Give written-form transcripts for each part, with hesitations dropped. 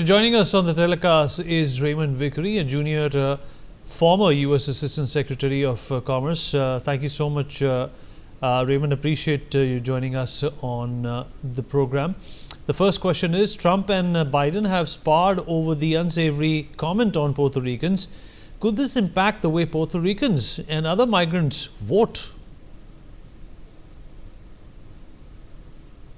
joining us on the telecast is Raymond Vickery Junior, former U.S. Assistant Secretary of Commerce. Thank you so much, Raymond. Appreciate you joining us on the program. The first question is, Trump and Biden have sparred over the unsavory comment on Puerto Ricans. Could this impact the way Puerto Ricans and other migrants vote?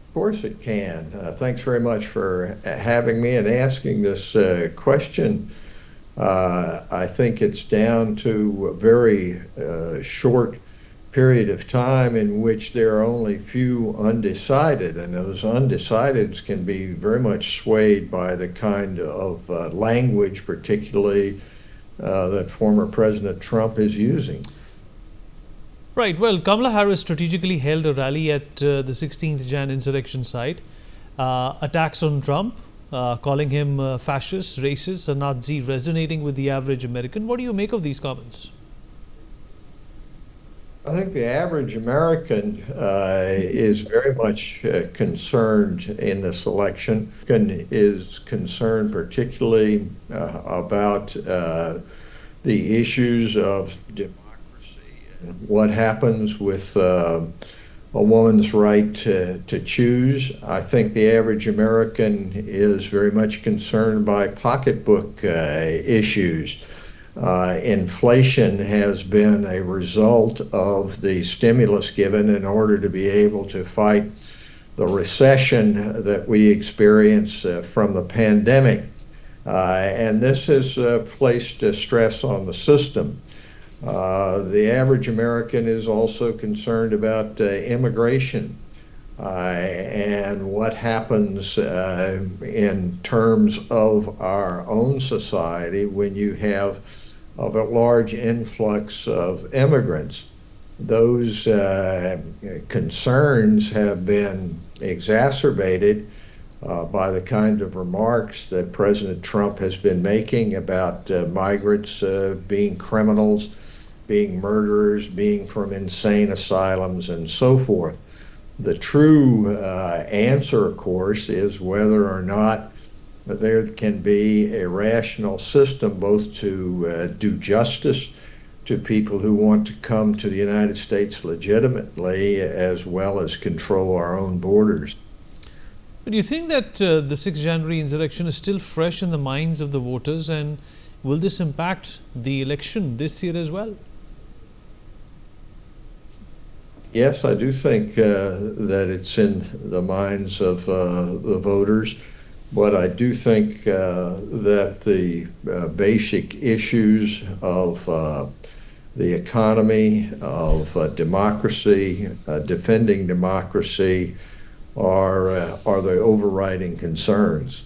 Of course it can. Thanks very much for having me and asking this question. I think it's down to a very short period of time in which there are only few undecided, and those undecideds can be very much swayed by the kind of language, particularly that former President Trump is using. Right. Well, Kamala Harris strategically held a rally at the 16th Jan insurrection site. Attacks on Trump, calling him fascist, racist, a Nazi, resonating with the average American. What do you make of these comments? I think the average American is very much concerned in this election, and is concerned particularly about the issues of democracy and what happens with a woman's right to choose. I think the average American is very much concerned by pocketbook issues. Inflation has been a result of the stimulus given in order to be able to fight the recession that we experience from the pandemic. And this has placed stress on the system. The average American is also concerned about immigration and what happens in terms of our own society when you have a large influx of immigrants. Those concerns have been exacerbated by the kind of remarks that President Trump has been making about migrants being criminals, being murderers, being from insane asylums, and so forth. The true answer, of course, is whether or not there can be a rational system both to do justice to people who want to come to the United States legitimately, as well as control our own borders. But do you think that the 6th January insurrection is still fresh in the minds of the voters, and will this impact the election this year as well? Yes, I do think that it's in the minds of the voters, but I do think that the basic issues of the economy, of democracy, defending democracy, are the overriding concerns.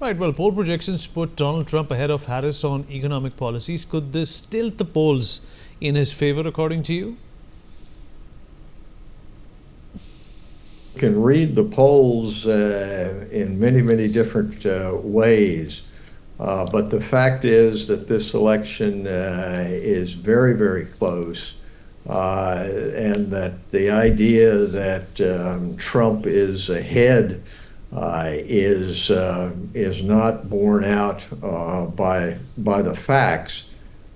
Right. Well, poll projections put Donald Trump ahead of Harris on economic policies. Could this tilt the polls in his favor, according to you? You can read the polls in many different ways, but the fact is that this election is very close, and that the idea that Trump is ahead is not borne out by the facts.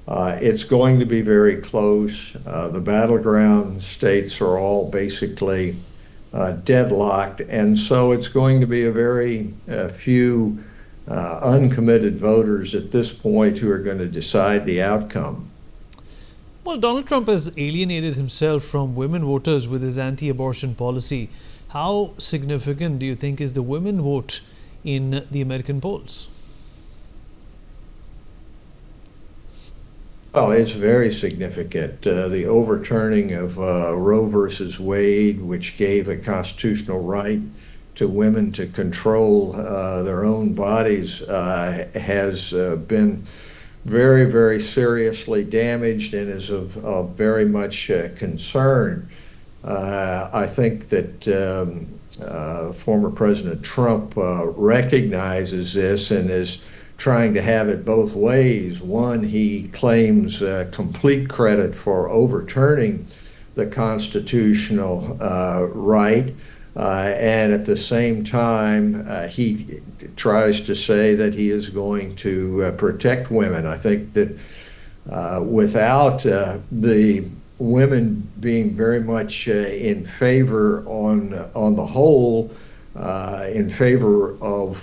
It's going to be very close. The battleground states are all basically deadlocked, and so it's going to be a very few uncommitted voters at this point who are going to decide the outcome. Well, Donald Trump has alienated himself from women voters with his anti-abortion policy. How significant do you think is the women vote in the American polls? Oh, it's very significant. The overturning of Roe versus Wade, which gave a constitutional right to women to control their own bodies, has been very seriously damaged and is of very much concern. I think that former President Trump recognizes this and is trying to have it both ways. One, he claims complete credit for overturning the constitutional right, And at the same time, he tries to say that he is going to protect women. I think that without the women being very much in favor on the whole, in favor of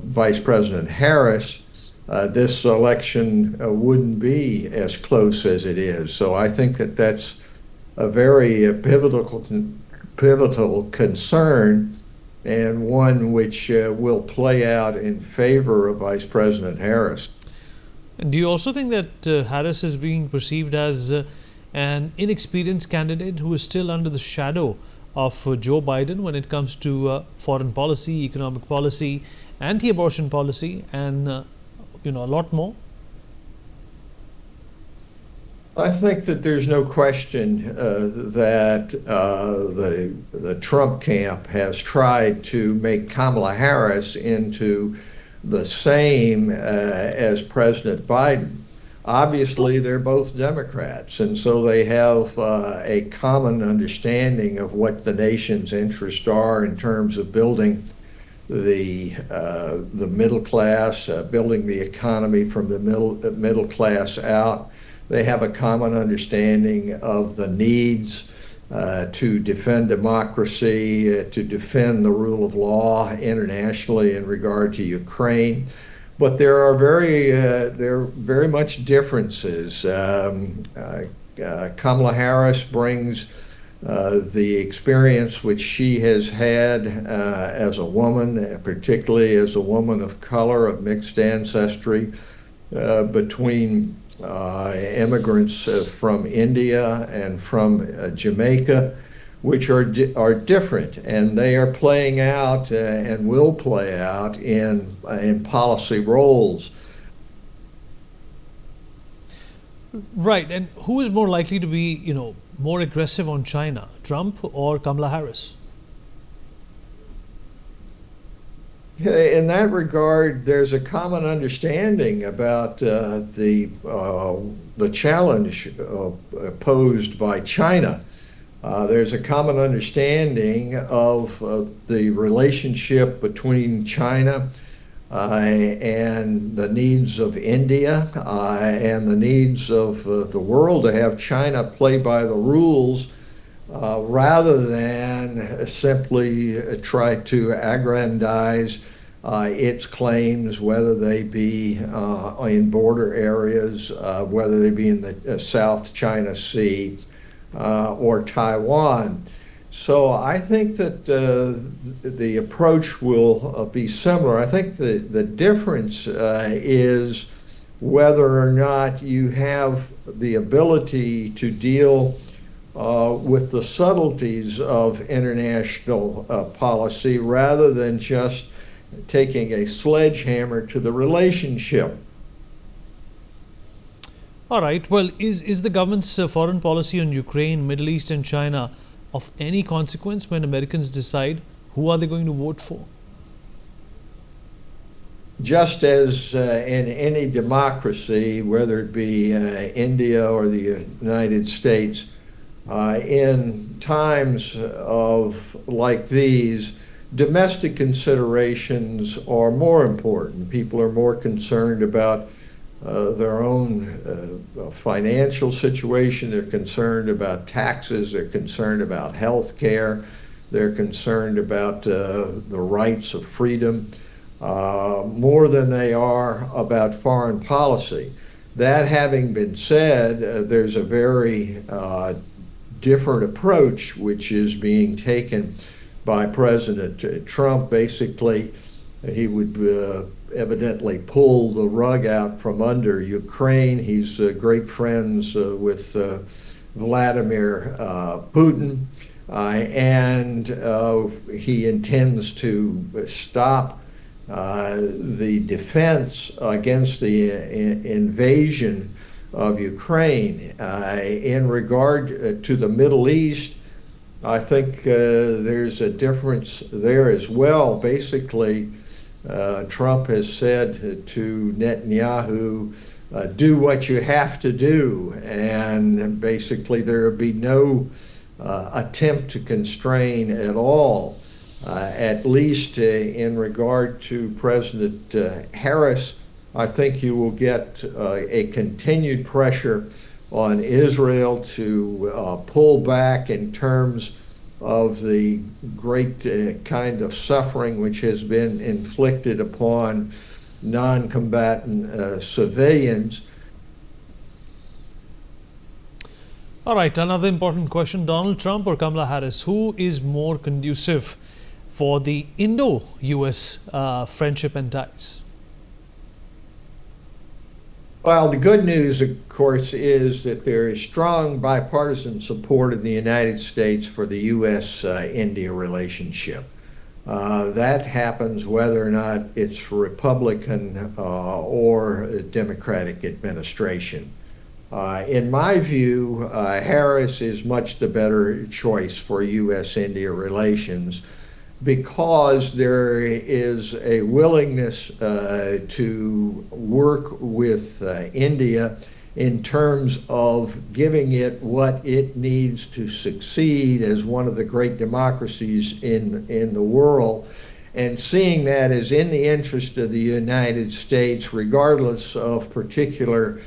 Vice President Harris, this election wouldn't be as close as it is. So I think that that's a very pivotal concern, and one which will play out in favor of Vice President Harris. And do you also think that Harris is being perceived as an inexperienced candidate who is still under the shadow of Joe Biden when it comes to foreign policy, economic policy, anti-abortion policy, and a lot more? I think that there's no question that the Trump camp has tried to make Kamala Harris into the same as President Biden. Obviously, they're both Democrats, and so they have a common understanding of what the nation's interests are in terms of building the middle class, building the economy from the middle class out. They have a common understanding of the needs to defend democracy, to defend the rule of law internationally in regard to Ukraine. But there are very much differences. Kamala Harris brings the experience which she has had as a woman, particularly as a woman of color, of mixed ancestry, between immigrants from India and from Jamaica, which are different, and they are playing out and will play out in policy roles. Right, and who is more likely to be, more aggressive on China, Trump or Kamala Harris? In that regard, there's a common understanding about the challenge posed by China. There's a common understanding of the relationship between China and the needs of India and the needs of the world to have China play by the rules rather than simply try to aggrandize its claims, whether they be in border areas, whether they be in the South China Sea or Taiwan. So I think that the approach will be similar. I think the difference is whether or not you have the ability to deal with the subtleties of international policy rather than just taking a sledgehammer to the relationship. All right. Well, is the government's foreign policy on Ukraine, Middle East, and China of any consequence when Americans decide who are they going to vote for? Just as in any democracy, whether it be India or the United States, in times of like these, domestic considerations are more important. People are more concerned about their own financial situation. They're concerned about taxes. They're concerned about health care. They're concerned about the rights of freedom more than they are about foreign policy. That having been said, there's a very different approach which is being taken by President Trump. Basically, he would evidently pull the rug out from under Ukraine. He's great friends with Vladimir Putin, and he intends to stop the defense against the invasion of Ukraine. In regard to the Middle East, I think there's a difference there as well. Basically, Trump has said to Netanyahu, do what you have to do, and basically there would be no attempt to constrain at all At least in regard to President Harris, I think you will get a continued pressure on Israel to pull back in terms of the great kind of suffering which has been inflicted upon non-combatant civilians. All right, another important question. Donald Trump or Kamala Harris, who is more conducive for the Indo-US friendship and ties? Well, the good news, of course, is that there is strong bipartisan support in the United States for the U.S.-India relationship. That happens whether or not it's Republican or Democratic administration. In my view, Harris is much the better choice for U.S.-India relations because there is a willingness to work with India in terms of giving it what it needs to succeed as one of the great democracies in the world, and seeing that as in the interest of the United States, regardless of particular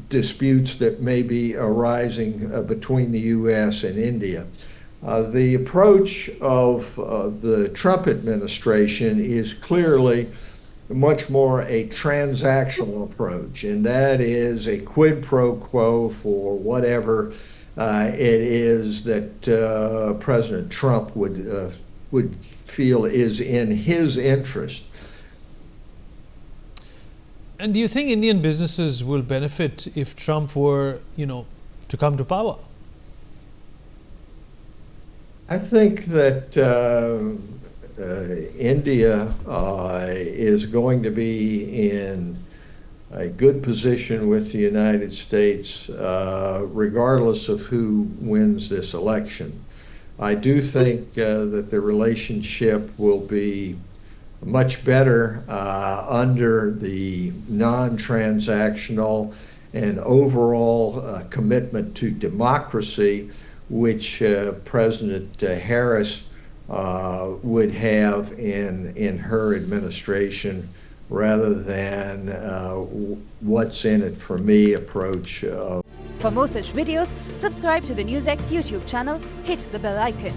disputes that may be arising between the U.S. and India. The approach of the Trump administration is clearly much more a transactional approach, and that is a quid pro quo for whatever it is that President Trump would feel is in his interest. And do you think Indian businesses will benefit if Trump were, to come to power? I think that India is going to be in a good position with the United States, regardless of who wins this election. I do think that the relationship will be much better under the non-transactional and overall commitment to democracy, which President Harris would have in her administration, rather than what's in it for me approach. For more such videos, subscribe to the NewsX YouTube channel, hit the bell icon.